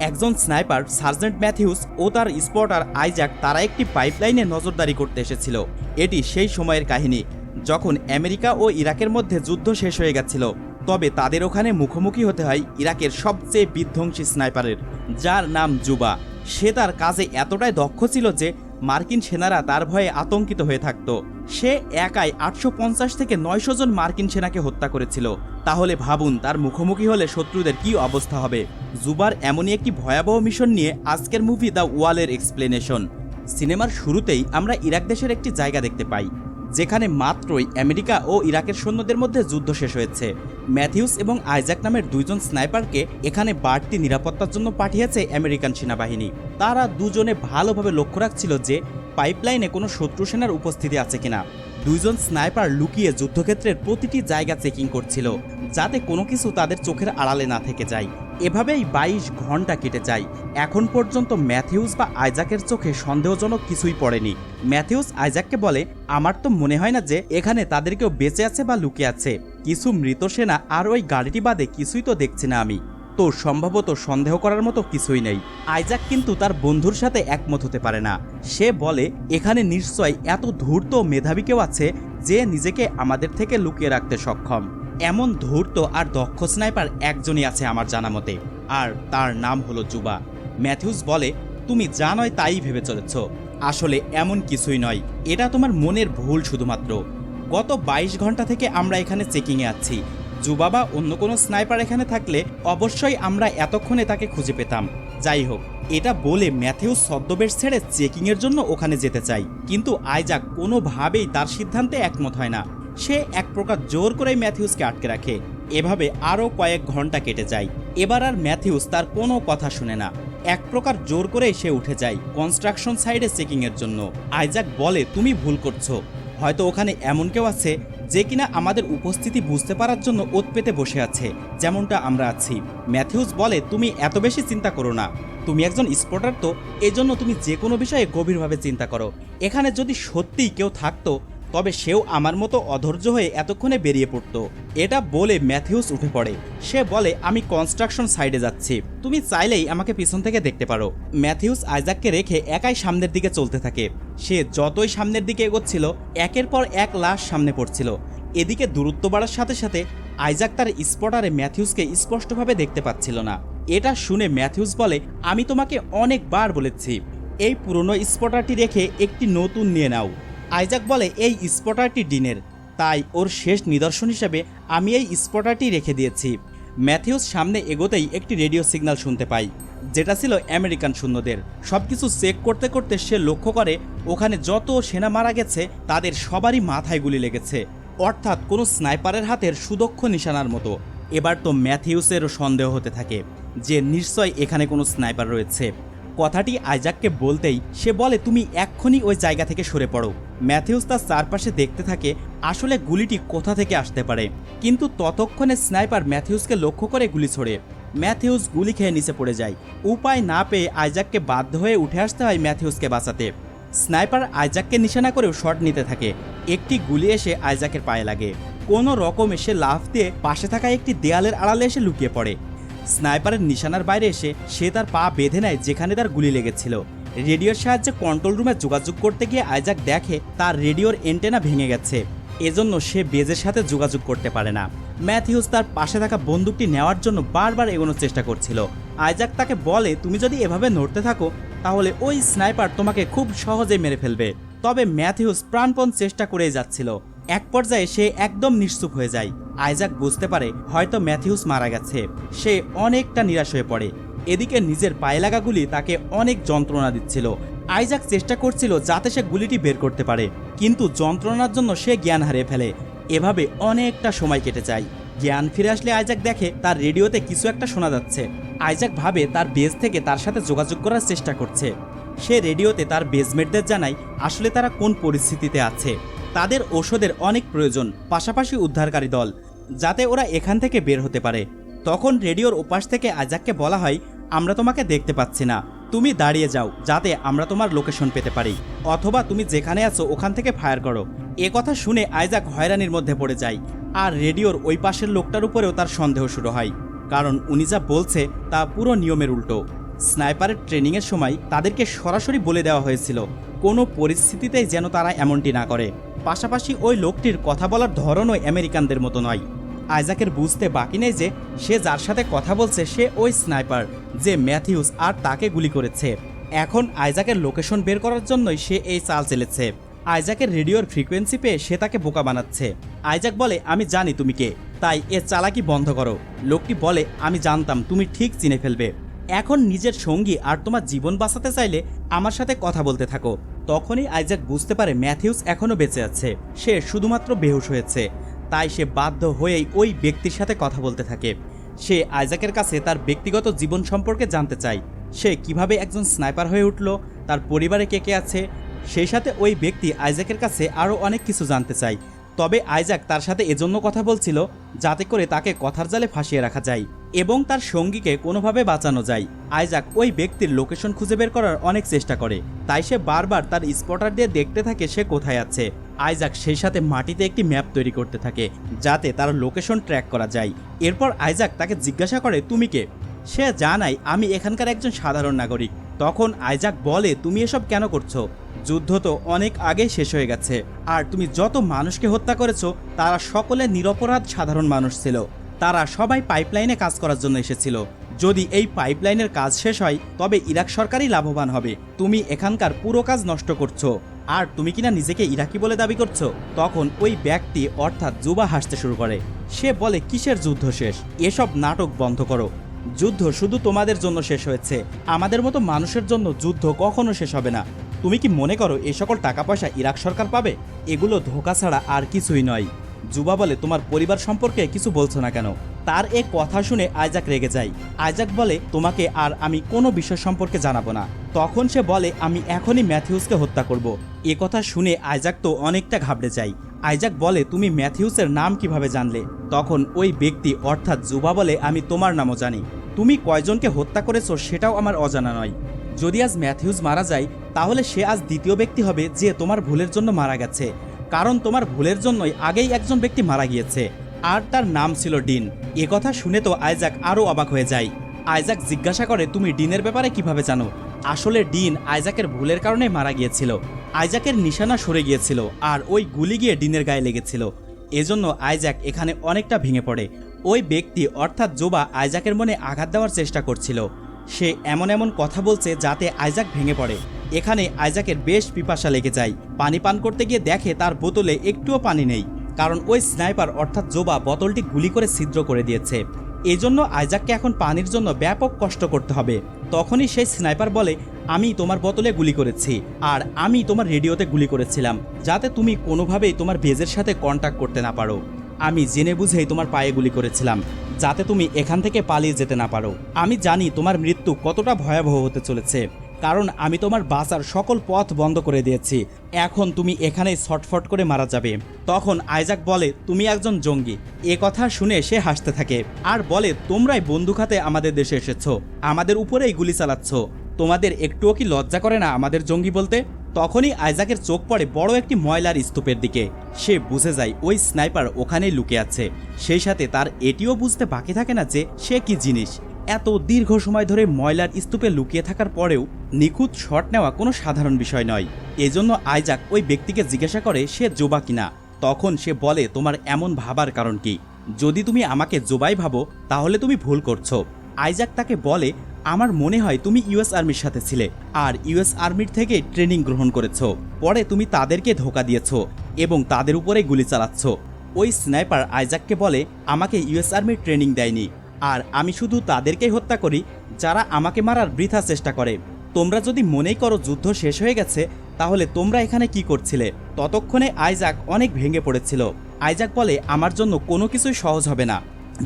একজন sniper sergeant Matthews ও তার spotter Isaac তারা একটি পাইপলাইনে নজরদারি করতে এসেছিল। এটি সেই সময়ের কাহিনী যখন আমেরিকা ও ইরাকের মধ্যে যুদ্ধ শেষ হয়ে গেছিল। তবে তাদের ওখানে মুখোমুখি হতে হয় ইরাকের সবচেয়ে বিধ্বংসী স্নাইপারের, যার নাম জুবা। সে তার কাজে এতটাই দক্ষ ছিল যে মার্কিন সেনারা তার ভয়ে আতঙ্কিত হয়ে থাকত। সে একাই 850 থেকে 900 জন মার্কিন সেনাকে হত্যা করেছিল। তাহলে ভাবুন তার মুখোমুখি হলে শত্রুদের কি অবস্থা হবে। জুবার এমনই একটি ভয়াবহ মিশন নিয়ে আজকের মুভি দ্য ওয়ালের এক্সপ্লেনেশন। সিনেমার শুরুতেই আমরা ইরাক দেশের একটি জায়গা দেখতে পাই, যেখানে মাত্রই আমেরিকা ও ইরাকের সৈন্যদের মধ্যে যুদ্ধ শেষ হয়েছে। ম্যাথিউস এবং আইজ্যাক নামের দুইজন স্নাইপারকে এখানে বাড়তি নিরাপত্তার জন্য পাঠিয়েছে আমেরিকান সেনাবাহিনী। তারা দুজনে ভালোভাবে লক্ষ্য রাখছিল যে পাইপলাইনে কোনো শত্রু সেনার উপস্থিতি আছে কিনা। দুইজন স্নাইপার লুকিয়ে যুদ্ধক্ষেত্রের প্রতিটি জায়গা চেকিং করছিল, যাতে কোনো কিছু তাদের চোখের আড়ালে না থেকে যায়। এভাবেই 22 ঘন্টা কেটে যায়। এখন পর্যন্ত ম্যাথিউস বা আইজ্যাকের চোখে সন্দেহজনক কিছুই পড়েনি। ম্যাথিউস আইজ্যাককে বলে, আমার তো মনে হয় না যে এখানে তাদের কেউ বেঁচে আছে বা লুকিয়ে আছে। কিছু মৃত সেনা আর ওই গাড়িটি বাদে কিছুই তো দেখছি না আমি, তো সম্ভবত সন্দেহ করার মতো কিছুই নেই। আইজ্যাক কিন্তু তার বন্ধুর সাথে একমত হতে পারে না। সে বলে, এখানে নিশ্চয়ই এত ধূর্ত মেধাবী কেউ আছে যে নিজেকে আমাদের থেকে লুকিয়ে রাখতে সক্ষম। এমন ধূর্ত আর দক্ষ স্নাইপার একজনই আছে আমার জানা মতে, আর তার নাম হলো জুবা। ম্যাথিউস বলে, তুমি যা নয় তাই ভেবে চলেছ। আসলে এমন কিছুই নয়, এটা তোমার মনের ভুল শুধুমাত্র। গত 22 ঘন্টা থেকে আমরা এখানে চেকিংয়ে আছি। জুবা বা অন্য কোনো স্নাইপার এখানে থাকলে অবশ্যই আমরা এতক্ষণে তাকে খুঁজে পেতাম। যাই হোক, এটা বলে ম্যাথিউস ছদ্মবেশ ছেড়ে চেকিংয়ের জন্য ওখানে যেতে চায়, কিন্তু আইজ্যাক কোনোভাবেই তার সিদ্ধান্তে একমত হয় না। সে এক প্রকার জোর করেই ম্যাথিউসকে আটকে রাখে। এভাবে আরও কয়েক ঘন্টা কেটে যায়। এবার আর ম্যাথিউস তার কোনো কথা শুনে না। এক প্রকার জোর করেই সে উঠে যায় কনস্ট্রাকশন সাইডে চেকিংয়ের জন্য। আইজ্যাক বলে, তুমি ভুল করছো। হয়তো ওখানে এমন কেউ আছে যে কিনা আমাদের উপস্থিতি বুঝতে পারার জন্য ওত পেতে বসে আছে, যেমনটা আমরা আছি। ম্যাথিউস বলে, তুমি এত বেশি চিন্তা করো না। তুমি একজন স্পটার, তো এজন্য তুমি যে কোনো বিষয়ে গভীরভাবে চিন্তা করো। এখানে যদি সত্যিই কেউ থাকতো তবে সেও আমার মতো অধৈর্য হয়ে এতক্ষণে বেরিয়ে পড়তো। এটা বলে ম্যাথিউস উঠে পড়ে। সে বলে, আমি কনস্ট্রাকশন সাইডে যাচ্ছি, তুমি চাইলেই আমাকে পিছন থেকে দেখতে পারো। ম্যাথিউস আইজ্যাককে রেখে একাই সামনের দিকে চলতে থাকে। সে যতই সামনের দিকে এগোচ্ছিল একের পর এক লাশ সামনে পড়ছিল। এদিকে দূরত্ব বাড়ার সাথে সাথে আইজ্যাক তার স্পটারে ম্যাথিউসকে স্পষ্টভাবে দেখতে পাচ্ছিল না। এটা শুনে ম্যাথিউস বলে, আমি তোমাকে অনেকবার বলেছি এই পুরনো স্পটারটি রেখে একটি নতুন নিয়ে নাও। আইজ্যাক বলে, এই স্পটারটি ডিনের, তাই ওর শেষ নিদর্শন হিসেবে আমি এই স্পটারটি রেখে দিয়েছি। ম্যাথিউস সামনে এগোতেই একটি রেডিও সিগন্যাল শুনতে পাই, যেটা ছিল আমেরিকান সৈন্যদের। সবকিছু চেক করতে করতে সে লক্ষ্য করে ওখানে যত সেনা মারা গেছে তাদের সবারই মাথায় গুলি লেগেছে, অর্থাৎ কোনো স্নাইপারের হাতের সুদক্ষ নিশানার মতো। এবার তো ম্যাথিউসেরও সন্দেহ হতে থাকে যে নিশ্চয় এখানে কোনো স্নাইপার রয়েছে। কথাটি আইজ্যাককে বলতেই সে বলে, তুমি এক্ষুনি ওই জায়গা থেকে সরে পড়ো। ম্যাথিউস তার চারপাশে দেখতে থাকে আসলে গুলিটি কোথা থেকে আসতে পারে, কিন্তু ততক্ষণে স্নাইপার ম্যাথিউসকে লক্ষ্য করে গুলি ছোড়ে। ম্যাথিউস গুলি খেয়ে নিচে পড়ে যায়। উপায় না পেয়ে আইজ্যাককে বাধ্য হয়ে উঠে আসতে হয় ম্যাথিউসকে বাঁচাতে। স্নাইপার আইজ্যাককে নিশানা করেও শট নিতে থাকে। একটি গুলি এসে আইজ্যাকের পায়ে লাগে। কোনো রকমে সে লাফ দিয়ে পাশে থাকা একটি দেয়ালের আড়ালে এসে লুকিয়ে পড়ে। স্নাইপারের নিশানার বাইরে এসে সে তার পা বেঁধে নেয় যেখানে তার গুলি লেগেছিল। রেডিওর সাহায্যে কন্ট্রোল রুমে যোগাযোগ করতে গিয়ে আইজ্যাক দেখে তার রেডিওর এন্টেনা ভেঙে গেছে, এজন্য সে বেজের সাথে যোগাযোগ করতে পারে না। ম্যাথিউস তার পাশে থাকা বন্দুকটি নেওয়ার জন্য বারবার এগোনোর চেষ্টা করছিল। আইজ্যাক তাকে বলে, তুমি যদি এভাবে নড়তে থাকো তাহলে ওই স্নাইপার তোমাকে খুব সহজে মেরে ফেলবে। তবে ম্যাথিউস প্রাণপণ চেষ্টা করেই যাচ্ছিল। এক পর্যায়ে সে একদম নিশ্চুপ হয়ে যায়। আইজ্যাক বুঝতে পারে হয়তো ম্যাথিউস মারা গেছে। সে অনেকটা নিরাশ হয়ে পড়ে। এদিকে নিজের পায়ে লাগা গুলি তাকে অনেক যন্ত্রণা দিচ্ছিল। আইজ্যাক চেষ্টা করছিল যাতে সে গুলিটি বের করতে পারে, কিন্তু যন্ত্রণার জন্য সে জ্ঞান হারিয়ে ফেলে। এভাবে অনেকটা সময় কেটে যায়। জ্ঞান ফিরে আসলে আইজ্যাক দেখে তার রেডিওতে কিছু একটা শোনা যাচ্ছে। আইজ্যাক ভাবে তার বেজ থেকে তার সাথে যোগাযোগ করার চেষ্টা করছে। সে রেডিওতে তার বেজমেটদের জানায় আসলে তারা কোন পরিস্থিতিতে আছে। তাদের ঔষধের অনেক প্রয়োজন, পাশাপাশি উদ্ধারকারী দল, যাতে ওরা এখান থেকে বের হতে পারে। তখন রেডিওর ওপাশ থেকে আইজ্যাককে বলা হয়, আমরা তোমাকে দেখতে পাচ্ছি না, তুমি দাঁড়িয়ে যাও যাতে আমরা তোমার লোকেশন পেতে পারি, অথবা তুমি যেখানে আছো ওখান থেকে ফায়ার করো। এ কথা শুনে আইজ্যাক হয়রানির মধ্যে পড়ে যায়। আর রেডিওর ওই পাশের লোকটার উপরেও তার সন্দেহ শুরু হয়, কারণ উনি যা বলছে তা পুরো নিয়মের উল্টো। স্নাইপারের ট্রেনিংয়ের সময় তাদেরকে সরাসরি বলে দেওয়া হয়েছিল কোনো পরিস্থিতিতেই যেন তারা এমনটি না করে। পাশাপাশি ওই লোকটির কথা বলার ধরনও আমেরিকানদের মতো নয়। আইজাকের বুঝতে বাকি নেই যে সে যার সাথে কথা বলছে সে ওই স্নাইপার যে ম্যাথিউস আর তাকে গুলি করেছে। এখন আইজাকের লোকেশন বের করার জন্যই সে এই চাল চেলেছে। আইজাকের রেডিওর ফ্রিকোয়েন্সি পেয়ে সে তাকে বোকা বানাচ্ছে। আইজাক বলে, আমি জানি তুমি কে, তাই এ চালাকি বন্ধ করো। লোকটি বলে, আমি জানতাম তুমি ঠিক চিনে ফেলবে। এখন নিজের সঙ্গী আর তোমার জীবন বাঁচাতে চাইলে আমার সাথে কথা বলতে থাকো। তখনই আইজাক বুঝতে পারে ম্যাথিউস এখনও বেঁচে আছে, সে শুধুমাত্র বেহুশ হয়েছে। তাই সে বাধ্য হয়েই ওই ব্যক্তির সাথে কথা বলতে থাকে। সে আইজাকের কাছে তার ব্যক্তিগত জীবন সম্পর্কে জানতে চায়, সে কিভাবে একজন স্নাইপার হয়ে উঠল, তার পরিবারে কে কে আছে। সেই সাথে ওই ব্যক্তি আইজাকের কাছে আরও অনেক কিছু জানতে চায়। তবে আইজাক তার সাথে এজন্য কথা বলছিল যাতে করে তাকে কথার জালে ফাঁসিয়ে রাখা যায় এবং তার সঙ্গীকে কোনোভাবে বাঁচানো যায়। আইজাক ওই ব্যক্তির লোকেশন খুঁজে বের করার অনেক চেষ্টা করে, তাই সে বারবার তার স্পটার দিয়ে দেখতে থাকে সে কোথায় আছে। আইজাক সেই সাথে মাটিতে একটি ম্যাপ তৈরি করতে থাকে যাতে তার লোকেশন ট্র্যাক করা যায়। এরপর আইজাক তাকে জিজ্ঞাসা করে, তুমি কে? সে জানায়, আমি এখানকার একজন সাধারণ নাগরিক। তখন আইজাক বলে, তুমি এসব কেন করছো? যুদ্ধ তো অনেক আগেই শেষ হয়ে গেছে, আর তুমি যত মানুষকে হত্যা করেছো তারা সকলে নিরপরাধ সাধারণ মানুষ ছিল। তারা সবাই পাইপলাইনে কাজ করার জন্য এসেছিল। যদি এই পাইপলাইনের কাজ শেষ হয় তবে ইরাক সরকারই লাভবান হবে। তুমি এখানকার পুরো কাজ নষ্ট করছো, আর তুমি কিনা নিজেকে ইরাকি বলে দাবি করছো। তখন ওই ব্যক্তি অর্থাৎ জুবা হাসতে শুরু করে। সে বলে, কিসের যুদ্ধ শেষ? এসব নাটক বন্ধ করো। যুদ্ধ শুধু তোমাদের জন্য শেষ হয়েছে, আমাদের মতো মানুষের জন্য যুদ্ধ কখনো শেষ হবে না। তুমি কি মনে করো এই সকল টাকা পয়সা ইরাক সরকার পাবে? এগুলো ধোঁকা ছাড়া আর কিছুই নয়। জুবা বলে, তোমার পরিবার সম্পর্কে কিছু বলছো না কেন? তার এ কথা শুনে আইজাক রেগে যায়। আইজাক বলে, তোমাকে আর আমি কোনো বিষয় সম্পর্কে জানাবো না। তখন সে বলে, আমি এখনই ম্যাথিউসকে হত্যা করব। এ কথা শুনে আইজাক তো অনেকটা ঘাবড়ে যায়। আইজাক বলে, তুমি ম্যাথিউসের নাম কিভাবে জানলে? তখন ওই ব্যক্তি অর্থাৎ জুবা বলে, আমি তোমার নামও জানি। তুমি কয়জনকে হত্যা করেছো সেটাও আমার অজানা নয়। যদি আজ ম্যাথিউস মারা যায় তাহলে সে আজ দ্বিতীয় ব্যক্তি হবে যে তোমার ভুলের জন্য মারা গেছে, কারণ তোমার ভুলের জন্যই আগেই একজন ব্যক্তি মারা গিয়েছে, আর তার নাম ছিল ডিন। এ কথা শুনে তো আইজাক আরও অবাক হয়ে যায়। আইজাক জিজ্ঞাসা করে, তুমি ডিনের ব্যাপারে কিভাবে জানো? আসলে ডিন আইজাকের ভুলের কারণে মারা গিয়েছিল। আইজাকের নিশানা সরে গিয়েছিল আর ওই গুলি গিয়ে ডিনের গায়ে লেগেছিল। এজন্য আইজাক এখানে অনেকটা ভেঙে পড়ে। ওই ব্যক্তি অর্থাৎ জোবা আইজাকের মনে আঘাত দেওয়ার চেষ্টা করছিল। সে এমন এমন কথা বলছে যাতে আইজাক ভেঙে পড়ে। এখানে আইজাকের বেশ পিপাসা লেগে যায়। পানি পান করতে গিয়ে দেখে তার বোতলে একটুও পানি নেই, কারণ ওই স্নাইপার অর্থাৎ জোবা বোতলটি গুলি করে ছিদ্র করে দিয়েছে। এজন্য আইজাককে এখন পানির জন্য ব্যাপক কষ্ট করতে হবে। তখনই সেই স্নাইপার বলে, আমি তোমার বোতলে গুলি করেছি, আর আমি তোমার রেডিওতে গুলি করেছিলাম যাতে তুমি কোনোভাবেই তোমার বেজের সাথে কন্ট্যাক্ট করতে না পারো। আমি জেনে বুঝেই তোমার পায়ে গুলি করেছিলাম যাতে তুমি এখান থেকে পালিয়ে যেতে না পারো। আমি জানি তোমার মৃত্যু কতটা ভয়াবহ হতে চলেছে, কারণ আমি তোমার বাঁচার সকল পথ বন্ধ করে দিয়েছি। এখন তুমি এখানেই ছটফট করে মারা যাবে। তখন আইজাক বলে, তুমি একজন জঙ্গি। এ কথা শুনে সে হাসতে থাকে আর বলে, তোমরাই বন্দুক হাতে আমাদের দেশে এসেছো, আমাদের উপরেই গুলি চালাচ্ছ। তোমাদের একটুও কি লজ্জা করে না আমাদের জঙ্গি বলতে? তখনই আইজাকের চোখ পড়ে বড় একটি ময়লার স্তূপের দিকে। সে বুঝে যায় ওই স্নাইপার ওখানেই লুকিয়ে আছে। সেই সাথে তার এটিও বুঝতে বাকি থাকে না যে সে কি জিনিস। এত দীর্ঘ সময় ধরে ময়লার স্তূপে লুকিয়ে থাকার পরেও নিখুঁত শট নেওয়া কোনো সাধারণ বিষয় নয়। এজন্য আইজাক ওই ব্যক্তিকে জিজ্ঞাসা করে সে জোবা কিনা। তখন সে বলে, তোমার এমন ভাবার কারণ কি? যদি তুমি আমাকে জোবাই ভাবো তাহলে তুমি ভুল করছো। আইজাক তাকে বলে, আমার মনে হয় তুমি ইউএস আর্মির সাথে ছিলে আর ইউএস আর্মির থেকে ট্রেনিং গ্রহণ করেছো। পরে তুমি তাদেরকে ধোঁকা দিয়েছো এবং তাদের উপরে গুলি চালাচ্ছ। ওই স্নাইপার আইজাককে বলে, আমাকে ইউএস আর্মির ট্রেনিং দেয়নি, আর আমি শুধু তাদেরকেই হত্যা করি যারা আমাকে মারার বৃথা চেষ্টা করে। তোমরা যদি মনেই করো যুদ্ধ শেষ হয়ে গেছে তাহলে তোমরা এখানে কি করছিলে? ততক্ষণে আইজাক অনেক ভেঙে পড়েছিল। আইজাক বলে, আমার জন্য কোনো কিছুই সহজ হবে না।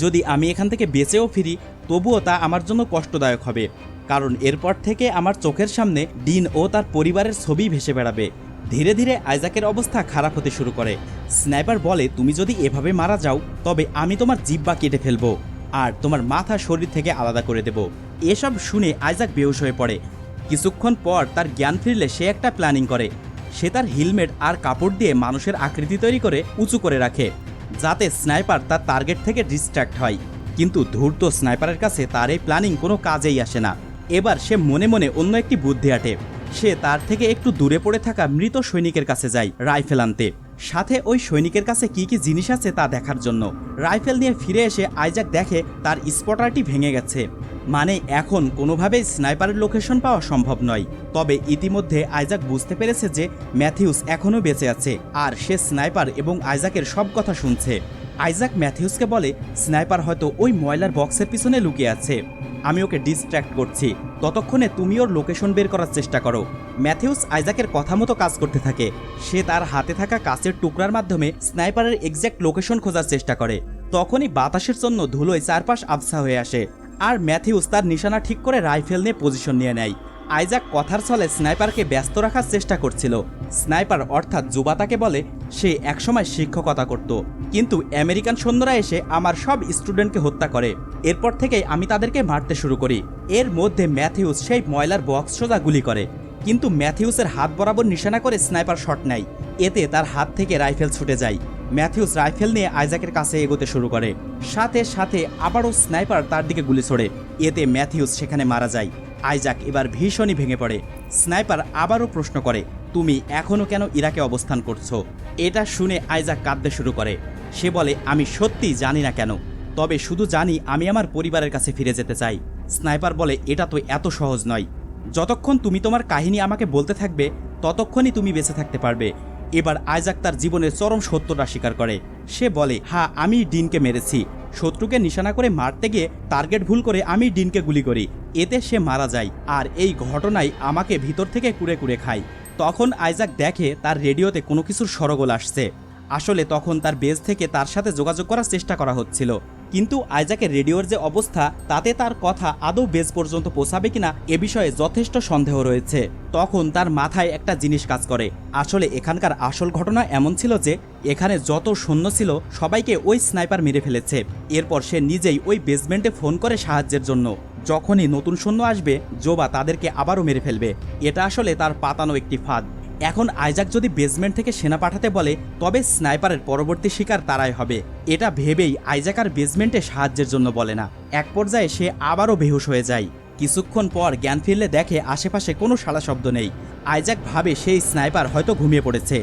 যদি আমি এখান থেকে বেঁচেও ফিরি তবুও তা আমার জন্য কষ্টদায়ক হবে, কারণ এরপর থেকে আমার চোখের সামনে ডিন ও তার পরিবারের ছবি ভেসে বেড়াবে। ধীরে ধীরে আইজাকের অবস্থা খারাপ হতে শুরু করে। স্নাইপার বলে, তুমি যদি এভাবে মারা যাও তবে আমি তোমার জিহ্বা কেটে ফেলবো আর তোমার মাথা শরীর থেকে আলাদা করে দেব। এসব শুনে আইজাক বেহুশ হয়ে পড়ে। কিছুক্ষণ পর তার জ্ঞান ফিরলে সে একটা প্ল্যানিং করে। সে তার হেলমেট আর কাপড় দিয়ে মানুষের আকৃতি তৈরি করে উঁচু করে রাখে যাতে স্নাইপার তার টার্গেট থেকে ডিস্ট্র্যাক্ট হয়। কিন্তু ধূর্ত স্নাইপারের কাছে তার এই প্ল্যানিং কোনো কাজেই আসে না। এবার সে মনে মনে অন্য একটি বুদ্ধি আঁটে। সে তার থেকে একটু দূরে পড়ে থাকা মৃত সৈনিকের কাছে যায় রাইফেল আনতে, সাথে ওই সৈনিকের কাছে কি কি জিনিস আছে তা দেখার জন্য। রাইফেল নিয়ে ফিরে এসে আইজাক দেখে তার স্পটারটি ভেঙে গেছে, মানে এখন কোনোভাবেই স্নাইপারের লোকেশন পাওয়া সম্ভব নয়। তবে ইতিমধ্যে আইজাক বুঝতে পেরেছে যে ম্যাথিউস এখনও বেঁচে আছে, আর সে স্নাইপার এবং আইজাকের সব কথা শুনছে। আইজাক ম্যাথিউসকে বলে, স্নাইপার হয়তো ওই ময়লার বক্সের পিছনে লুকিয়ে আছে, আমি ওকে ডিস্ট্র্যাক্ট করছি, ততক্ষণে তুমি ওর লোকেশন বের করার চেষ্টা করো। ম্যাথিউস আইজাকের কথা মতো কাজ করতে থাকে। সে তার হাতে থাকা কাঁচের টুকরার মাধ্যমে স্নাইপারের এক্স্যাক্ট লোকেশন খোঁজার চেষ্টা করে। তখনই বাতাসের জন্য ধুলোয় চারপাশ আবছা হয়ে আসে, আর ম্যাথিউস তার নিশানা ঠিক করে রাইফেল নিয়ে পজিশন নিয়ে নেয়। আইজাক কথার ছলে স্নাইপারকে ব্যস্ত রাখার চেষ্টা করছিল। স্নাইপার অর্থাৎ যুবা তাকে বলে সে একসময় শিক্ষকতা করত, কিন্তু আমেরিকান সৈন্যরা এসে আমার সব স্টুডেন্টকে হত্যা করে, এরপর থেকেই আমি তাদেরকে মারতে শুরু করি। এর মধ্যে ম্যাথিউস সেই ময়লার বক্স সোজা গুলি করে, কিন্তু ম্যাথিউসের হাত বরাবর নিশানা করে স্নাইপার শট নেয়, এতে তার হাত থেকে রাইফেল ছুটে যায়। ম্যাথিউস রাইফেল নিয়ে আইজাকের কাছে এগোতে শুরু করে, সাথে সাথে আবারও স্নাইপার তার দিকে গুলি ছোড়ে, এতে ম্যাথিউস সেখানে মারা যায়। আইজাক এবার ভীষণই ভেঙে পড়ে। স্নাইপার আবারও প্রশ্ন করে, তুমি এখনও কেন ইরাকে অবস্থান করছো? এটা শুনে আইজাক কাঁদতে শুরু করে। সে বলে, আমি সত্যিই জানি না কেন, তবে শুধু জানি আমি আমার পরিবারের কাছে ফিরে যেতে চাই। স্নাইপার বলে, এটা তো এত সহজ নয়, যতক্ষণ তুমি তোমার কাহিনী আমাকে বলতে থাকবে ততক্ষণই তুমি বেঁচে থাকতে পারবে। এবার আইজাক তার জীবনের চরম সত্যটা স্বীকার করে। সে বলে, হ্যাঁ আমি ডিনকে মেরেছি, শত্রুকে নিশানা করে মারতে গিয়ে টার্গেট ভুল করে আমি ডিনকে গুলি করি, এতে সে মারা যায়, আর এই ঘটনায় আমাকে ভিতর থেকে কুড়ে কুড়ে খায়। তখন আইজাক দেখে তার রেডিওতে কোনো কিছুর সরগোল আসছে। আসলে তখন তার বেজ থেকে তার সাথে যোগাযোগ করার চেষ্টা করা হচ্ছিল, কিন্তু আইজাকের রেডিওর যে অবস্থা তাতে তার কথা আদৌ বেজ পর্যন্ত পৌঁছাবে কিনা এ বিষয়ে যথেষ্ট সন্দেহ রয়েছে। তখন তার মাথায় একটা জিনিস কাজ করে, আসলে এখানকার আসল ঘটনা এমন ছিল যে এখানে যত সৈন্য ছিল সবাইকে ওই স্নাইপার মেরে ফেলেছে। এরপর সে নিজেই ওই বেসমেন্টে ফোন করে সাহায্যের জন্য। যখনই নতুন সৈন্য আসবে জোবা তাদেরকে আবারও মেরে ফেলবে। এটা আসলে তার পাতানো একটি ফাঁদ। এখন আইজাক যদি বেসমেন্ট থেকে সেনা পাঠাতে বলে তবে স্নাইপারের পরবর্তী শিকার তারাই হবে। এটা ভেবেই আইজাক আর বেসমেন্টে সাহায্যের জন্য বলে না। এক পর্যায়ে সে আবারও বেহুশ হয়ে যায়। কিছুক্ষণ পর জ্ঞান ফিরলে দেখে আশেপাশে কোনো সাড়া শব্দ নেই। আইজাক ভাবে সেই স্নাইপার হয়তো ঘুমিয়ে পড়েছে।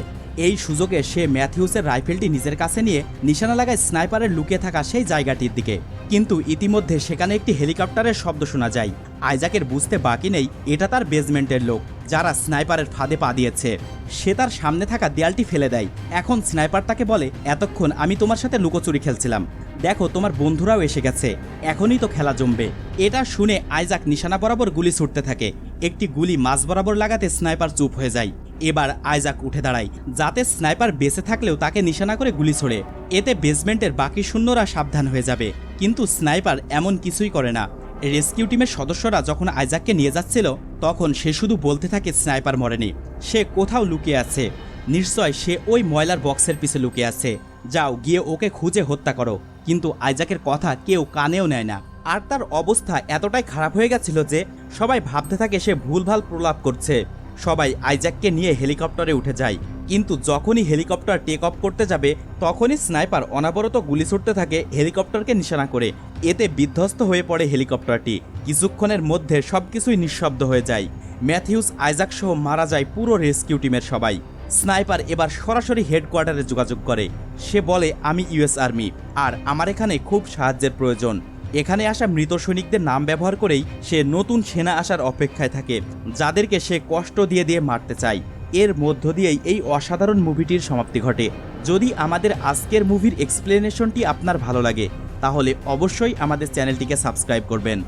এই সুযোগে সে ম্যাথিউসের রাইফেলটি নিজের কাছে নিয়ে নিশানা লাগায় স্নাইপারের লুকিয়ে থাকা সেই জায়গাটির দিকে, কিন্তু ইতিমধ্যে সেখানে একটি হেলিকপ্টারের শব্দ শোনা যায়। আইজাকের বুঝতে বাকি নেই এটা তার বেসমেন্টের লোক, যারা স্নাইপারের ফাঁদে পা দিয়েছে। সে তার সামনে থাকা দেয়ালটি ফেলে দেয়। এখন স্নাইপার তাকে বলে, এতক্ষণ আমি তোমার সাথে লুকোচুরি খেলছিলাম, দেখো তোমার বন্ধুরাও এসে গেছে, এখনই তো খেলা জমবে। এটা শুনে আইজাক নিশানা বরাবর গুলি ছুটতে থাকে। একটি গুলি মাঝ বরাবর লাগাতে স্নাইপার চুপ হয়ে যায়। এবার আইজাক উঠে দাঁড়ায় যাতে স্নাইপার বেঁচে থাকলেও তাকে নিশানা করে গুলি ছোড়ে, এতে বেসমেন্টের বাকি সৈন্যরা সাবধান হয়ে যাবে। কিন্তু স্নাইপার এমন কিছুই করে না। রেস্কিউ টিমের সদস্যরা যখন আইজাককে নিয়ে যাচ্ছিল তখন সে শুধু বলতে থাকে স্নাইপার মরেনি, সে কোথাও লুকিয়ে আছে, নিশ্চয় সে ওই ময়লার বক্সের পিছে লুকিয়ে আছে, যাও গিয়ে ওকে খুঁজে হত্যা করো। কিন্তু আইজাকের কথা কেউ কানেও নেয় না। আর তার অবস্থা এতটাই খারাপ হয়ে গেছিল যে সবাই ভাবতে থাকে সে ভুলভাল প্রলাপ করছে। সবাই আইজাককে নিয়ে হেলিকপ্টারে উঠে যায়, কিন্তু যখনই হেলিকপ্টার টেক অফ করতে যাবে তখনই স্নাইপার অনাবরত গুলি ছুটতে থাকে হেলিকপ্টারকে নিশানা করে। এতে বিধ্বস্ত হয়ে পড়ে হেলিকপ্টারটি। কিছুক্ষণের মধ্যে সবকিছুই নিঃশব্দ হয়ে যায়। ম্যাথিউস, আইজাক সহ মারা যায় পুরো রেস্কিউ টিমের সবাই। স্নাইপার এবার সরাসরি হেডকোয়ার্টারে যোগাযোগ করে। সে বলে, আমি ইউএস আর্মি, আর আমার এখানে খুব সাহায্যের প্রয়োজন। এখানে আসা মৃত সৈনিকদের নাম ব্যবহার করেই সে নতুন সেনা আসার অপেক্ষায় থাকে, যাদেরকে সে কষ্ট দিয়ে দিয়ে মারতে চায়। এর মধ্য দিয়েই এই অসাধারণ মুভিটির সমাপ্তি ঘটে। যদি আমাদের আজকের মুভির এক্সপ্লেনেশনটি আপনার ভালো লাগে তাহলে অবশ্যই আমাদের চ্যানেলটিকে সাবস্ক্রাইব করবেন।